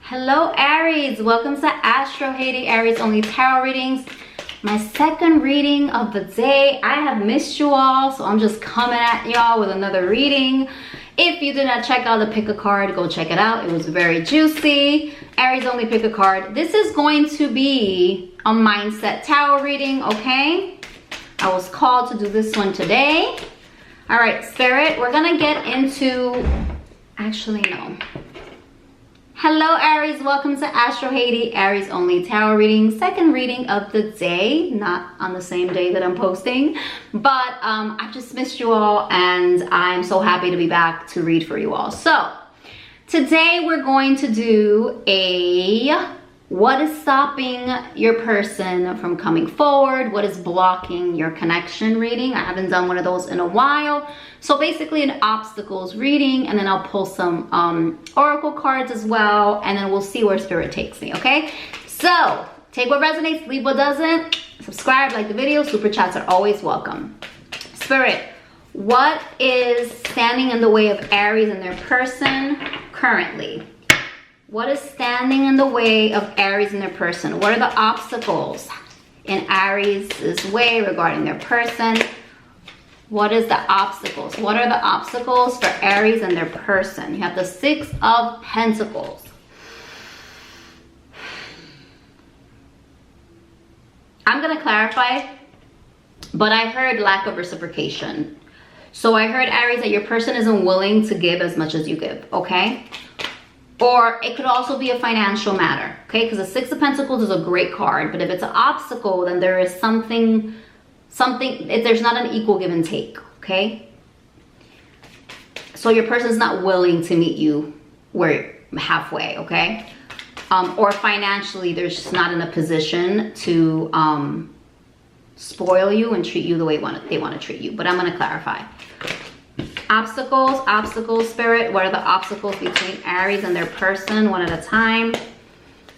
Hello Aries, welcome to Astro Haiti Aries Only Tarot Readings. My second reading of the day. I have missed you all, so I'm just coming at y'all with another reading. If you did not check out the pick a card, go check it out. It was very juicy. Aries Only pick a card. This is going to be a mindset tarot reading, okay? I was called to do this one today. All right, Spirit, we're gonna get into, actually no. Hello Aries, welcome to Astro Haiti Aries Only Tarot Reading, second reading of the day, not on the same day that I'm posting, but I just missed you all and I'm so happy to be back to read for you all. So today we're going to do a what is stopping your person from coming forward, what is blocking your connection reading. I haven't done one of those in a while. So basically an obstacles reading, and then I'll pull some oracle cards as well, and then we'll see where Spirit takes me, okay? So take what resonates, leave what doesn't. Subscribe, like the video, super chats are always welcome. Spirit, what is standing in the way of Aries and their person currently? What is standing in the way of Aries and their person? What are the obstacles in Aries' way regarding their person? What is the obstacles? What are the obstacles for Aries and their person? You have the Six of Pentacles. I'm going to clarify, but I heard lack of reciprocation. So I heard, Aries, that your person isn't willing to give as much as you give, okay? Or it could also be a financial matter, okay? Because the Six of Pentacles is a great card, but if it's an obstacle, then there is something, there's not an equal give and take, okay? So your person's not willing to meet you where halfway, okay? Or financially, they're just not in a position to spoil you and treat you the way they want to treat you. But I'm going to clarify. Obstacles, Spirit. What are the obstacles between Aries and their person? One at a time.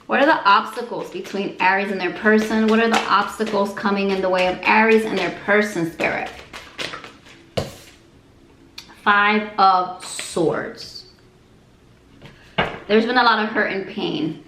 What are the obstacles between Aries and their person? What are the obstacles coming in the way of Aries and their person, Spirit? Five of Swords. There's been a lot of hurt and pain,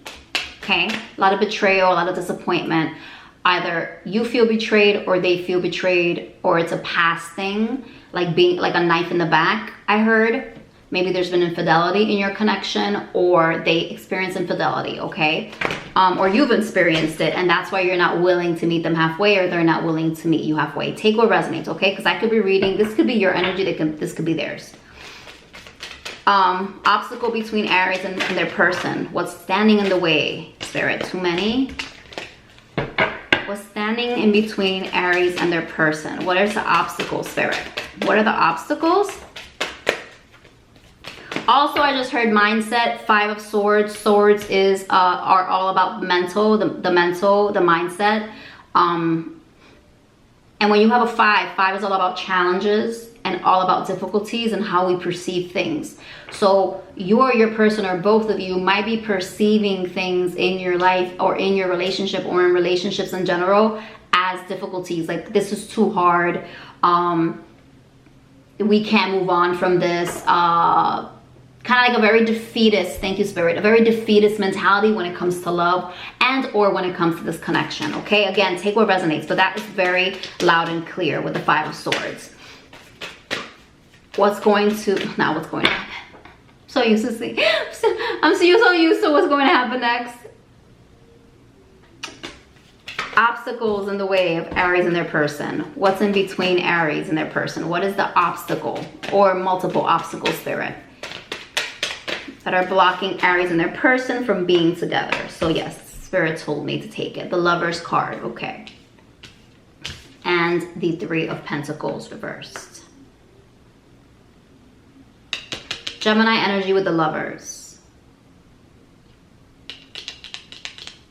okay? A lot of betrayal, a lot of disappointment. Either you feel betrayed or they feel betrayed, or it's a past thing, like being like a knife in the back, I heard. Maybe there's been infidelity in your connection, or they experience infidelity, okay? Or you've experienced it, and that's why you're not willing to meet them halfway, or they're not willing to meet you halfway. Take what resonates, okay? Because I could be reading, this could be your energy, this could be theirs. Obstacle between Aries and their person. What's standing in the way, Spirit? Too many? What's standing in between Aries and their person? What is the obstacle, Spirit? What are the obstacles? Also, I just heard mindset. Five of Swords. Swords is are all about mental, the mental, the mindset. And when you have a five is all about challenges and all about difficulties and how we perceive things. So you or your person, or both of you, might be perceiving things in your life or in your relationship or in relationships in general as difficulties. Like, this is too hard. We can't move on from this. Kind of like a very defeatist, thank you, Spirit, a very defeatist mentality when it comes to love and or when it comes to this connection, okay? Again, take what resonates, but that is very loud and clear with the Five of Swords. What's going to happen? So used to see, I'm so used to what's going to happen next. Obstacles in the way of Aries and their person. What's in between Aries and their person? What is the obstacle or multiple obstacles, Spirit, that are blocking Aries and their person from being together? So yes, Spirit told me to take it. The Lover's card, okay. And the Three of Pentacles reversed. Gemini energy with the Lovers.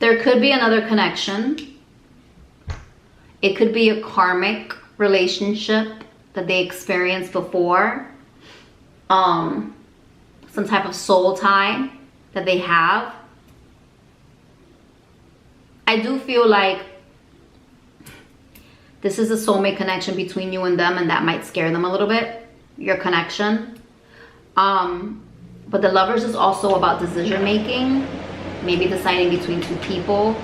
There could be another connection. It could be a karmic relationship that they experienced before. Some type of soul tie that they have. I do feel like this is a soulmate connection between you and them, and that might scare them a little bit, your connection. But the Lovers is also about decision making. maybe deciding between two people,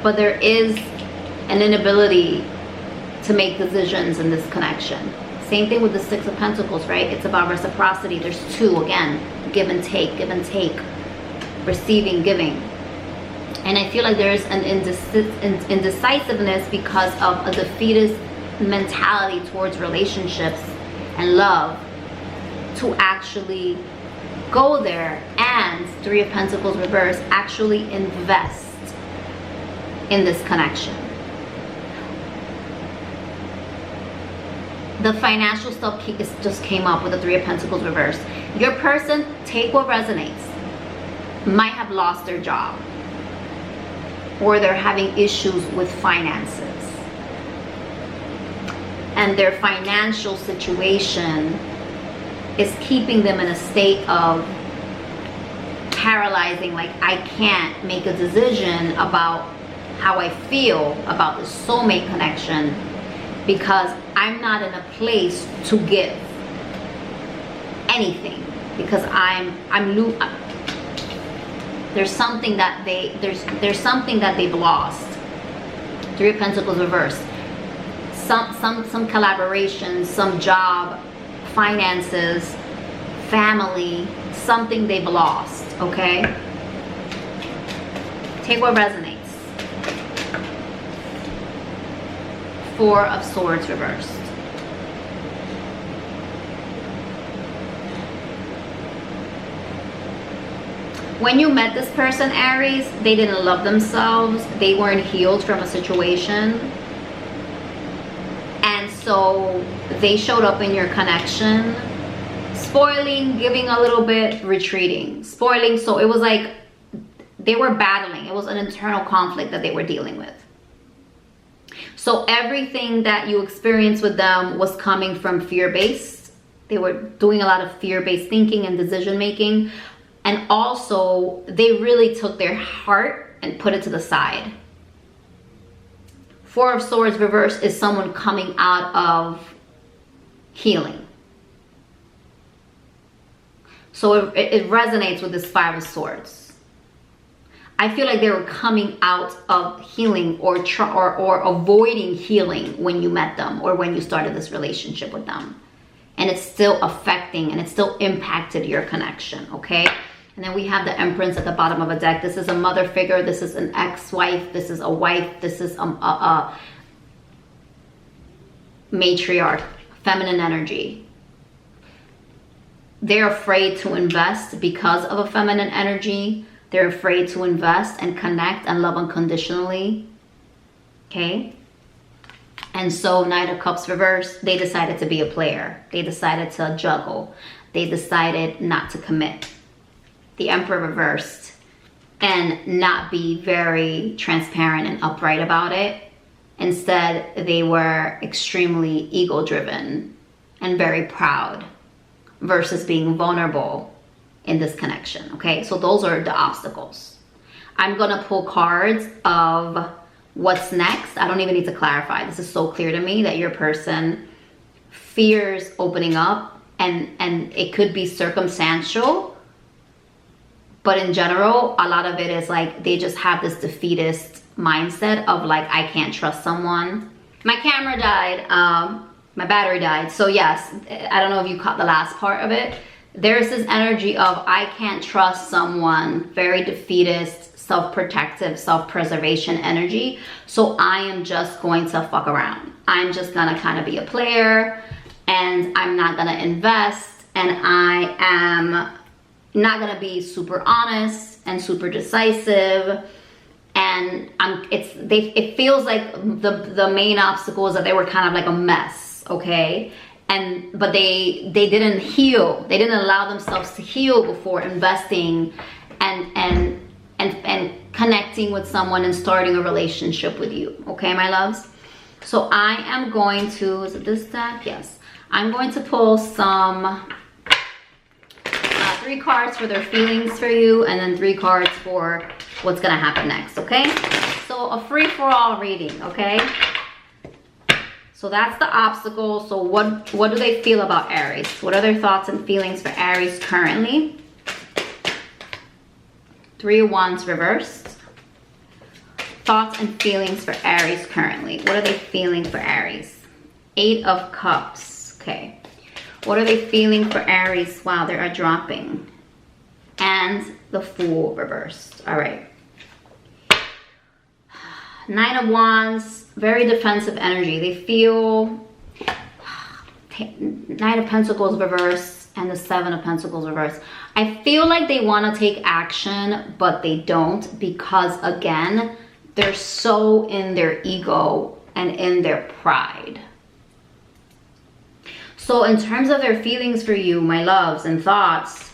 but there is an inability to make decisions in this connection. Same thing with the Six of Pentacles, right? It's about reciprocity. There's two, again, give and take, receiving, giving. And I feel like there's an indecisiveness because of a defeatist mentality towards relationships and love to actually go there, and Three of Pentacles reverse, actually invest in this connection. The financial stuff just came up with the Three of Pentacles reverse. Your person, take what resonates, might have lost their job, or they're having issues with finances, and their financial situation is keeping them in a state of paralyzing, like, I can't make a decision about how I feel about the soulmate connection because I'm not in a place to give anything, because there's something that there's something that they've lost. Three of Pentacles reversed. Some collaboration, some job, finances, family, something they've lost, okay? Take what resonates. Four of Swords reversed. When you met this person, Aries, they didn't love themselves. They weren't healed from a situation. And so they showed up in your connection, spoiling, giving a little bit, retreating, spoiling. So it was like they were battling. It was an internal conflict that they were dealing with. So everything that you experienced with them was coming from fear-based. They were doing a lot of fear-based thinking and decision-making. And also, they really took their heart and put it to the side. Four of Swords reverse is someone coming out of healing. So it resonates with this Five of Swords. I feel like they were coming out of healing or avoiding healing when you met them or when you started this relationship with them. And it's still affecting and it still impacted your connection, okay? And then we have the Empress at the bottom of a deck. This is a mother figure. This is an ex-wife. This is a wife. This is a matriarch, feminine energy. They're afraid to invest because of a feminine energy. They're afraid to invest and connect and love unconditionally, okay? And so Knight of Cups reverse, they decided to be a player. They decided to juggle. They decided not to commit. The Emperor reversed and not be very transparent and upright about it. Instead, they were extremely ego-driven and very proud versus being vulnerable in this connection, okay? So those are the obstacles. I'm gonna pull cards of what's next. I don't even need to clarify. This is so clear to me that your person fears opening up, and it could be circumstantial, but in general, a lot of it is like they just have this defeatist mindset of like, I can't trust someone. My camera died, my battery died. So yes, I don't know if you caught the last part of it. There's this energy of I can't trust someone, very defeatist, self-protective, self-preservation energy. So I am just going to fuck around. I'm just gonna kind of be a player, and I'm not gonna invest, and I am not gonna be super honest and super decisive. And it feels like the main obstacle is that they were kind of like a mess, okay? But they didn't heal. They didn't allow themselves to heal before investing and connecting with someone and starting a relationship with you. Okay, my loves? So I am going to, is it this deck? Yes. I'm going to pull some 3 cards for their feelings for you, and then 3 cards for what's gonna happen next, okay? So a free-for-all reading, okay? So that's the obstacle. So what do they feel about Aries? What are their thoughts and feelings for Aries currently? Three of Wands reversed. Thoughts and feelings for Aries currently. What are they feeling for Aries? Eight of Cups. Okay. What are they feeling for Aries? Wow, they are dropping. And the Fool reversed. All right. Nine of Wands. Very defensive energy. They feel... Knight of Pentacles reversed and the Seven of Pentacles reversed. I feel like they want to take action, but they don't, because again, they're so in their ego and in their pride. So in terms of their feelings for you, my loves and thoughts,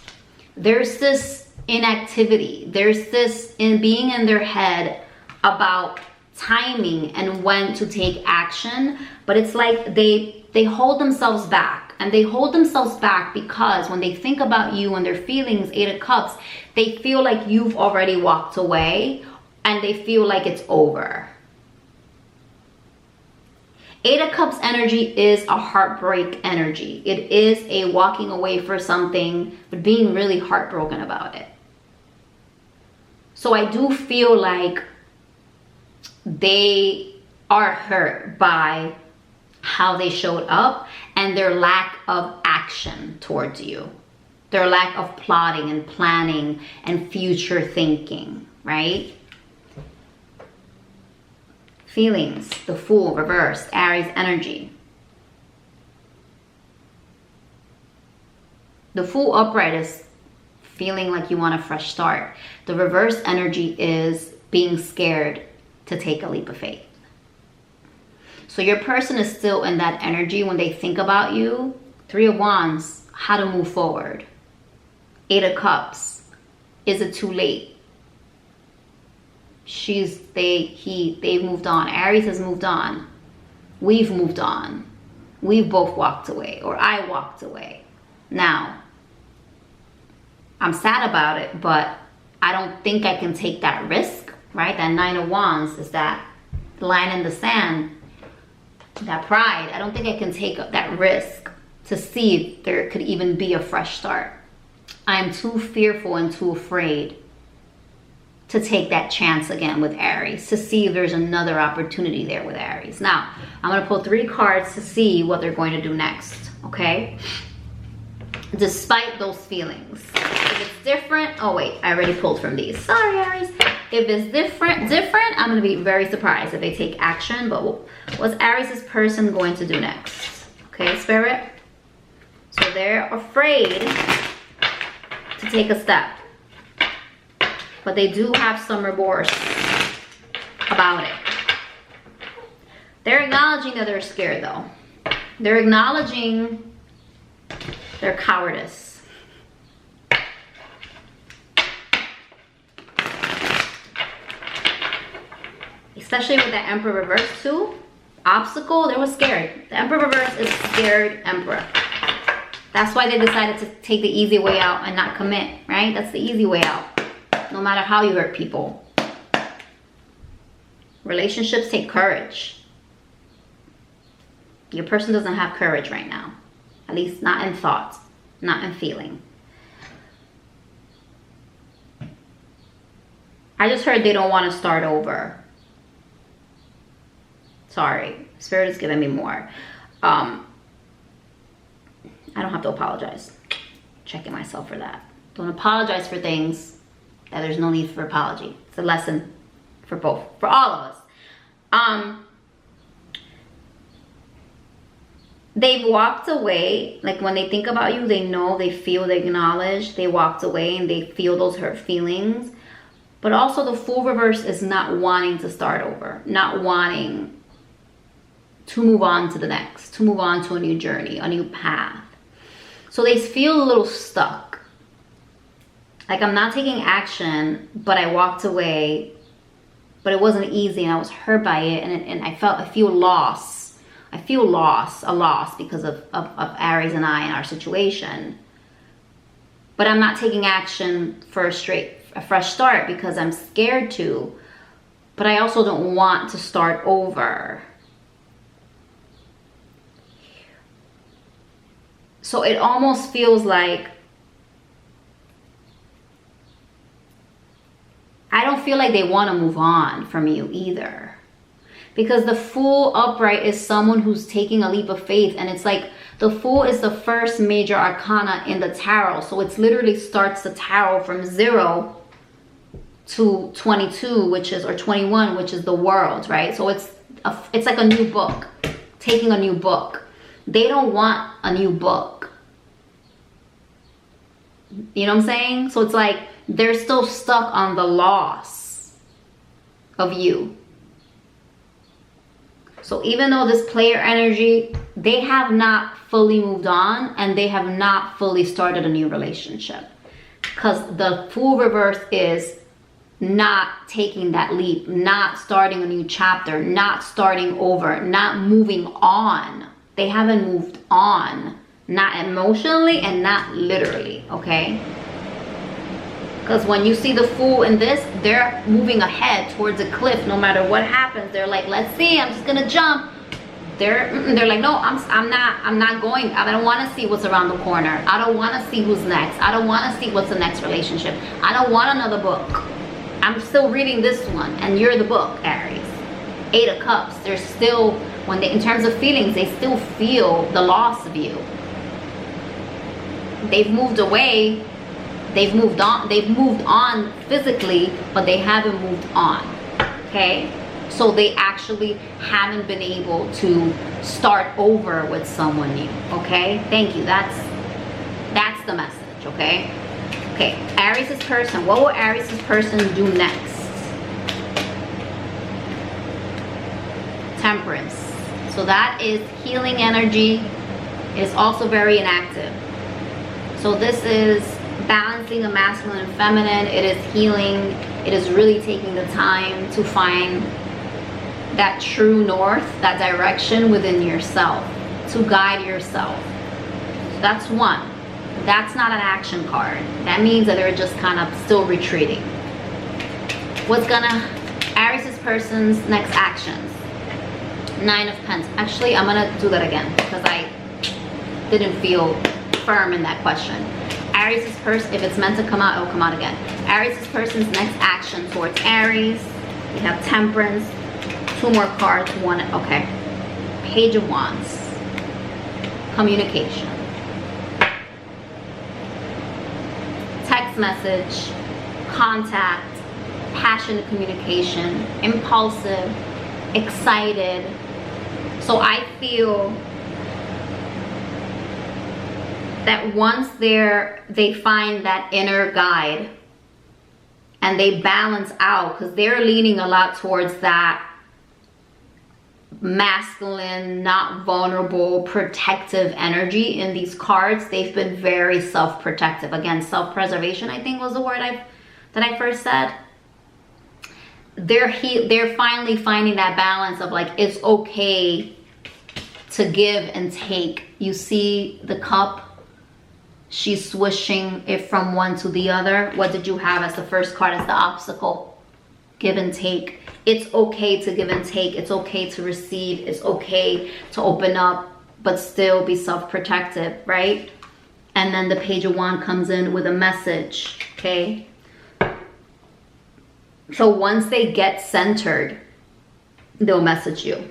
there's this inactivity. There's this in being in their head about timing and when to take action, but it's like they hold themselves back, and they hold themselves back because when they think about you and their feelings, Eight of Cups, they feel like you've already walked away and they feel like it's over. Eight of Cups energy is a heartbreak energy. It is a walking away for something, but being really heartbroken about it. So I do feel like they are hurt by how they showed up and their lack of action towards you. Their lack of plotting and planning and future thinking, right? Feelings, the Fool reversed, Aries energy. The Fool upright is feeling like you want a fresh start. The reverse energy is being scared to take a leap of faith. So your person is still in that energy when they think about you. Three of Wands, how to move forward. Eight of Cups, is it too late? They've moved on. Aries has moved on. We've moved on. We've both walked away, or I walked away. Now, I'm sad about it, but I don't think I can take that risk, right? That Nine of Wands is that line in the sand, that pride. I don't think I can take that risk to see if there could even be a fresh start. I'm too fearful and too afraid to take that chance again with Aries, to see if there's another opportunity there with Aries. Now, I'm going to pull 3 cards to see what they're going to do next, okay? Despite those feelings. If it's different, oh wait, I already pulled from these. Sorry, Aries. If it's different, I'm going to be very surprised if they take action, but what's Aries' person going to do next? Okay, Spirit? So they're afraid to take a step. But they do have some remorse about it. They're acknowledging that they're scared though. They're acknowledging their cowardice. Especially with the Emperor reverse too. Obstacle, they were scared. The Emperor reverse is scared Emperor. That's why they decided to take the easy way out and not commit, right? That's the easy way out. No matter how you hurt people. Relationships take courage. Your person doesn't have courage right now. At least not in thought, not in feeling. I just heard they don't want to start over. Sorry, Spirit is giving me more. I don't have to apologize. Checking myself for that. Don't apologize for things that there's no need for apology. It's a lesson for both, for all of us. They've walked away. Like when they think about you, they know, they feel, they acknowledge, they walked away and they feel those hurt feelings. But also the Fool reverse is not wanting to start over, not wanting to move on to the next, to move on to a new journey, a new path. So they feel a little stuck. Like, I'm not taking action, but I walked away, but it wasn't easy and I was hurt by it, and I feel loss. I feel a loss because of Aries and I and our situation. But I'm not taking action for a fresh start because I'm scared to, but I also don't want to start over. So it almost feels like don't feel like they want to move on from you either. Because the Fool upright is someone who's taking a leap of faith. And it's like the Fool is the first major arcana in the tarot. So it's literally starts the tarot from 0 to 22, which is, or 21, which is the World, right? So it's like a new book, taking a new book. They don't want a new book. You know what I'm saying? So it's like they're still stuck on the loss of you. So even though this player energy, they have not fully moved on and they have not fully started a new relationship. Because the Fool reverse is not taking that leap, not starting a new chapter, not starting over, not moving on. They haven't moved on, not emotionally and not literally, okay? Because when you see the Fool in this, they're moving ahead towards a cliff. No matter what happens, they're like, let's see, I'm just gonna jump. They're like, no, I'm not going. I don't want to see what's around the corner. I don't want to see who's next. I don't want to see what's the next relationship. I don't want another book. I'm still reading this one, and you're the book, Aries. 8 of Cups. They're still, when they, in terms of feelings, they still feel the loss of you. They've moved away. They've moved on physically, but they haven't moved on. Okay, so they actually haven't been able to start over with someone new. Okay, thank you. That's the message. Okay. Okay, Aries' person. What will Aries' person do next? Temperance. So that is healing energy. It is also very inactive. So this is balancing the masculine and feminine. It is healing. It is really taking the time to find that true north, that direction within yourself, to guide yourself. So that's one. That's not an action card. That means that they're just kind of still retreating. What's gonna, Aries' person's next actions? 9 of Pentacles. Actually, I'm gonna do that again because I didn't feel firm in that question. Aries' person, if it's meant to come out, it will come out again. Aries' person's next action towards Aries. We have Temperance. 2 more cards. 1, okay. Page of Wands. Communication. Text message, contact, passionate communication, impulsive, excited. So I feel that once they find that inner guide and they balance out, because they're leaning a lot towards that masculine, not vulnerable, protective energy in these cards. They've been very self-protective. Again, self-preservation, I think was the word that I first said. They're finally finding that balance of like, it's okay to give and take. You see the cup, she's swishing it from one to the other. What did you have as the first card? As the obstacle? Give and take. It's okay to give and take. It's okay to receive. It's okay to open up, but still be self-protective, right? And then the Page of Wands comes in with a message, okay? So once they get centered, they'll message you.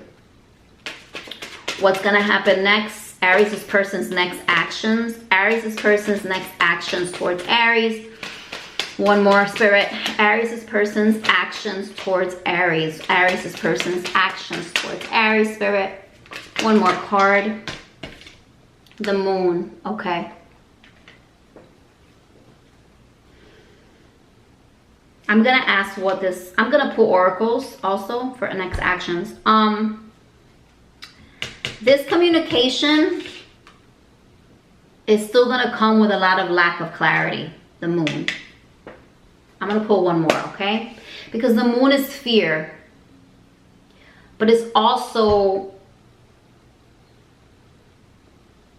What's gonna happen next? Aries' person's next actions. Aries' person's next actions towards Aries. One more, Spirit. Aries' person's actions towards Aries. Aries' person's actions towards Aries, Spirit. One more card. The Moon. Okay. I'm gonna ask what this, I'm gonna pull oracles also for next actions. This communication is still gonna come with a lot of lack of clarity. The Moon. I'm gonna pull one more, okay? Because the Moon is fear, but it's also,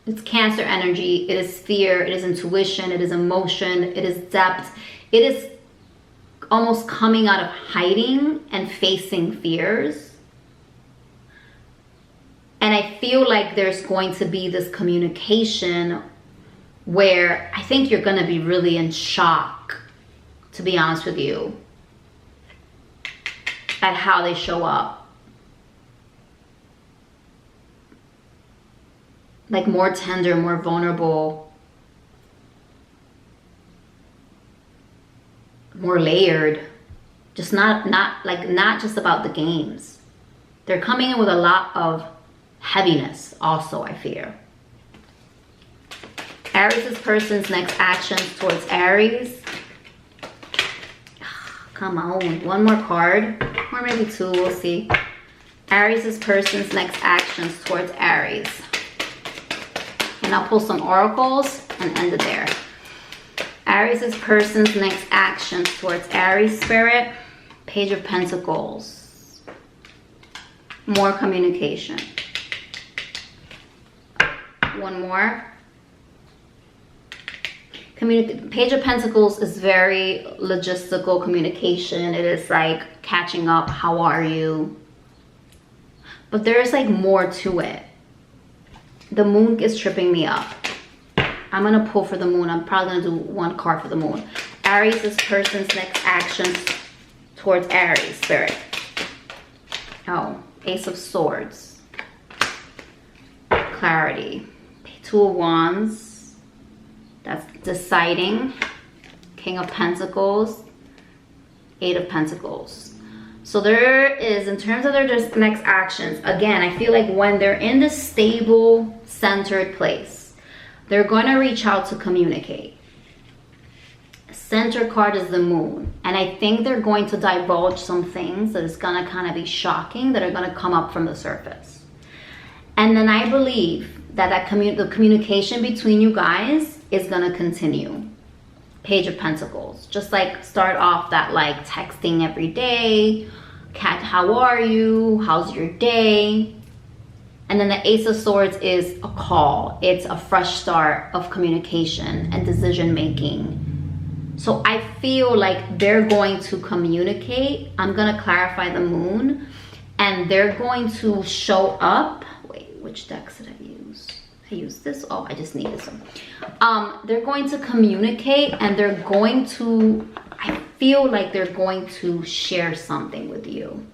it's Cancer energy. It is fear, it is intuition, it is emotion, it is depth. It is almost coming out of hiding and facing fears. And I feel like there's going to be this communication where I think you're gonna be really in shock, to be honest with you. at how they show up. Like more tender, more vulnerable, more layered. Just not just about the games. They're coming in with a lot of heaviness also, I fear. Aries' person's next actions towards Aries. Come on, one more card, or maybe two, we'll see. Aries' person's next actions towards Aries. And I'll pull some oracles and end it there. Aries' person's next actions towards Aries, Spirit. Page of Pentacles. More communication. One more. Page of Pentacles is very logistical communication. It is like catching up. How are you? But there's like more to it. The moon is tripping me up. I'm going to pull for the moon. I'm probably going to do one card for the moon. Aries' person's next actions towards Aries, Spirit. Oh, Ace of Swords. Clarity. Two of Wands. That's deciding. King of Pentacles. Eight of Pentacles. So there is, in terms of their next actions, again, I feel like when they're in this stable, centered place, they're going to reach out to communicate. Center card is the moon. And I think they're going to divulge some things that is going to kind of be shocking, that are going to come up from the surface. And then I believe that the communication between you guys is going to continue. Page of Pentacles. Just like start off that like texting every day. Cat, how are you? How's your day? And then the Ace of Swords is a call. It's a fresh start of communication and decision making. So I feel like they're going to communicate. I'm going to clarify the moon. And they're going to show up. Wait, which decks did I use? I used this. Oh, I just need this one. They're going to communicate, and they're going to, I feel like they're going to share something with you.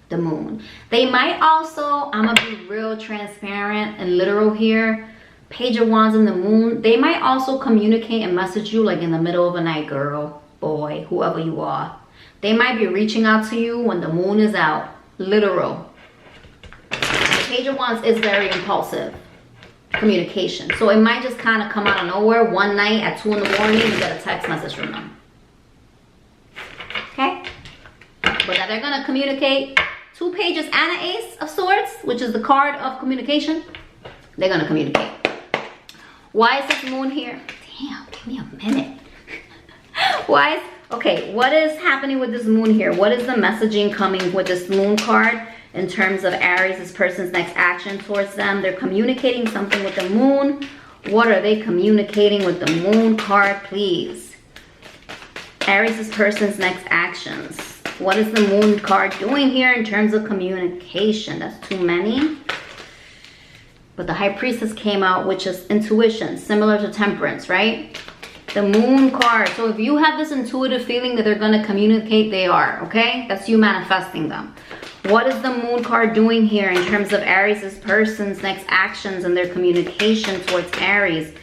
The moon. They might also, I'm gonna be real transparent and literal here. Page of Wands and the moon. They might also communicate and message you like in the middle of the night, girl, boy, whoever you are. They might be reaching out to you when the moon is out. Literal. The Page of Wands is very impulsive communication. So it might just kind of come out of nowhere one night at 2 in the morning and get a text message from them. Okay? But that they're going to communicate. 2 pages and an Ace of Swords, which is the card of communication. They're going to communicate. Why is this moon here? Damn, give me a minute. Why is... Okay, what is happening with this moon here? What is the messaging coming with this moon card in terms of Aries, this person's next action towards them? They're communicating something with the moon. What are they communicating with the moon card, please? Aries, this person's next actions. What is the moon card doing here in terms of communication? That's too many. But the High Priestess came out, which is intuition, similar to Temperance, right? The moon card. So if you have this intuitive feeling that they're going to communicate, they are, okay? That's you manifesting them. What is the moon card doing here in terms of Aries' person's next actions and their communication towards Aries?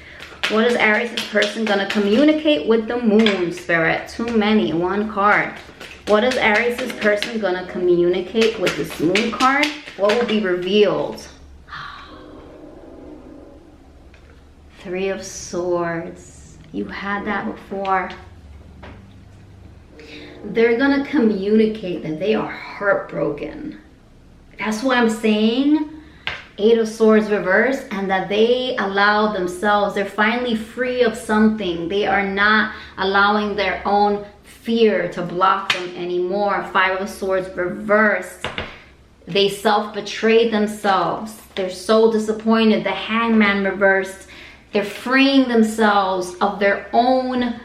What is Aries' person going to communicate with the moon, Spirit? Too many. One card. What is Aries' person going to communicate with this moon card? What will be revealed? 3 of Swords. You had that before. They're going to communicate that they are heartbroken. That's what I'm saying. 8 of Swords reversed, and that they allow themselves, they're finally free of something. They are not allowing their own fear to block them anymore. 5 of Swords reversed. They self-betrayed themselves. They're so disappointed. The Hangman reversed. They're freeing themselves of their own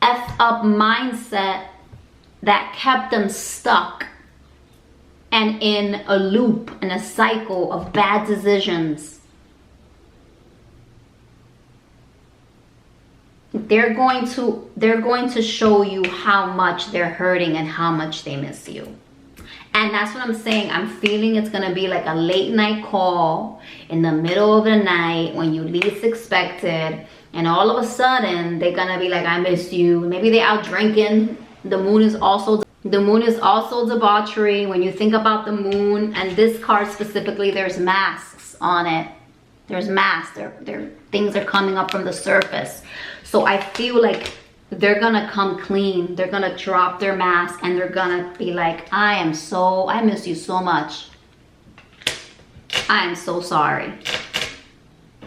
effed up mindset that kept them stuck and in a loop, in a cycle of bad decisions. They're going to show you how much they're hurting and how much they miss you. And that's what I'm saying. I'm feeling it's gonna be like a late night call in the middle of the night when you least expect it. And all of a sudden, they're gonna be like, I miss you. Maybe they're out drinking. The moon is also debauchery. When you think about the moon, and this card specifically, there's masks on it. There's masks. Things are coming up from the surface. So I feel like they're gonna come clean. They're gonna drop their mask and they're gonna be like, I miss you so much. I am so sorry.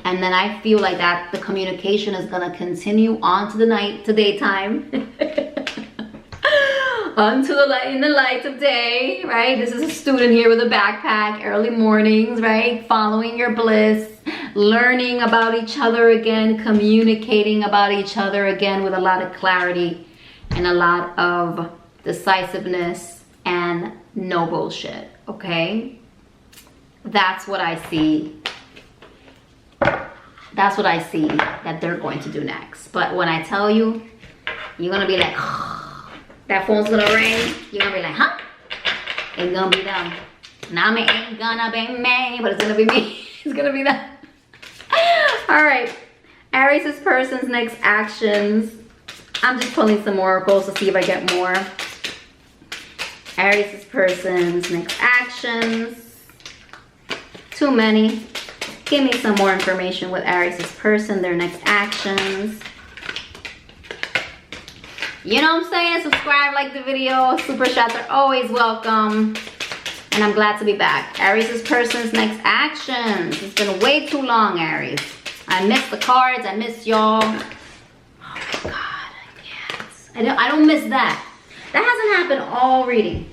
And then I feel like that the communication is gonna continue on to the daytime. Onto in the light of day, right? This is a student here with a backpack, early mornings, right? Following your bliss, learning about each other again, communicating about each other again with a lot of clarity and a lot of decisiveness and no bullshit, okay? That's what I see. That's what I see that they're going to do next. But when I tell you, you're gonna be like, that phone's gonna ring. You're gonna be like, huh? It's gonna be them. Now it ain't gonna be me, but it's gonna be me. It's gonna be them. All right, Aries' person's next actions. I'm just pulling some oracles to see if I get more. Aries' person's next actions. Too many. Give me some more information with Aries' person, their next actions. You know what I'm saying? Subscribe, like the video. Super chats are always welcome. And I'm glad to be back. Aries' person's next actions. It's been way too long, Aries. I miss the cards. I miss y'all. Oh my God, yes. I don't miss that. That hasn't happened all reading.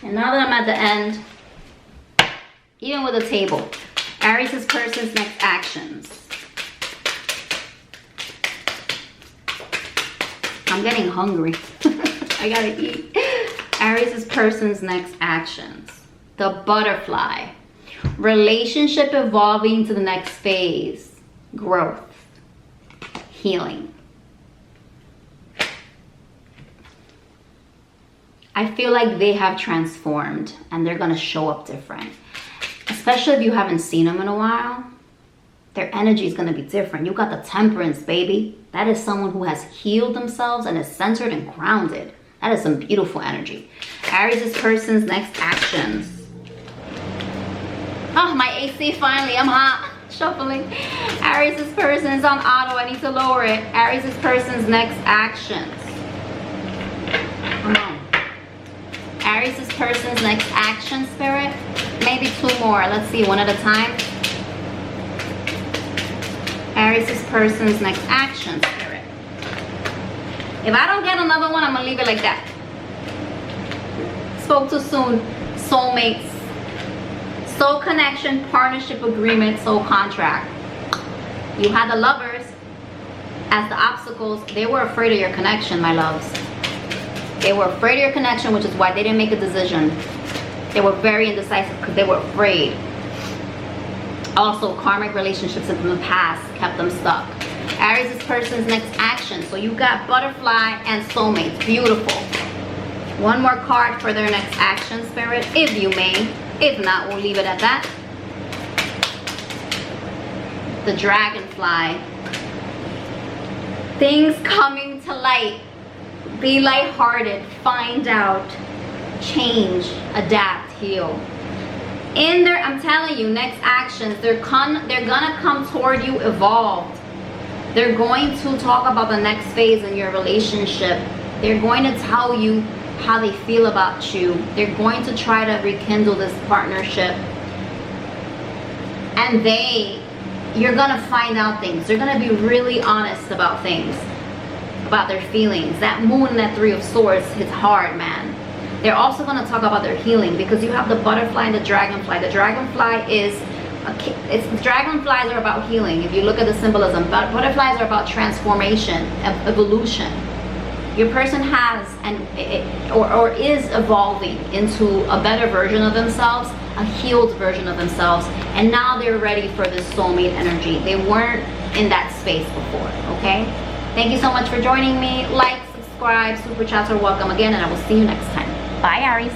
And now that I'm at the end, even with a table, Aries' person's next actions. I'm getting hungry. I gotta eat. Aries' person's next actions. The butterfly. Relationship evolving to the next phase. Growth. Healing. I feel like they have transformed and they're gonna show up different. Especially if you haven't seen them in a while. Their energy is gonna be different. You got the temperance, baby. That is someone who has healed themselves and is centered and grounded. That is some beautiful energy. Aries' person's next actions. Oh, my AC finally, I'm hot. Shuffling. Aries' person's on auto, I need to lower it. Aries' person's next actions. Come on. Aries' person's next action, Spirit. Maybe two more, let's see, one at a time. Aries' person's next action, Spirit. If I don't get another one, I'm gonna leave it like that. Spoke too soon. Soulmates. Soul connection, partnership agreement, soul contract. You had the lovers as the obstacles. They were afraid of your connection, my loves. They were afraid of your connection, which is why they didn't make a decision. They were very indecisive because they were afraid. Also, karmic relationships in the past kept them stuck. Aries' person's next action. So you got butterfly and soulmates. Beautiful. One more card for their next action, Spirit, if you may. If not, we'll leave it at that. The dragonfly. Things coming to light. Be lighthearted. Find out. Change. Adapt. Heal. In their, I'm telling you, next actions, they're gonna come toward you evolved. They're going to talk about the next phase in your relationship. They're going to tell you how they feel about you. They're going to try to rekindle this partnership. And you're gonna find out things. They're gonna be really honest about things, about their feelings. That moon and that 3 of swords hits hard, man. They're also going to talk about their healing because you have the butterfly and the dragonfly. The dragonfly is, dragonflies are about healing. If you look at the symbolism, butterflies are about transformation, evolution. Your person has or is evolving into a better version of themselves, a healed version of themselves, and now they're ready for this soulmate energy. They weren't in that space before, okay? Thank you so much for joining me. Like, subscribe, super chats are welcome again, and I will see you next time. Bye, Aries.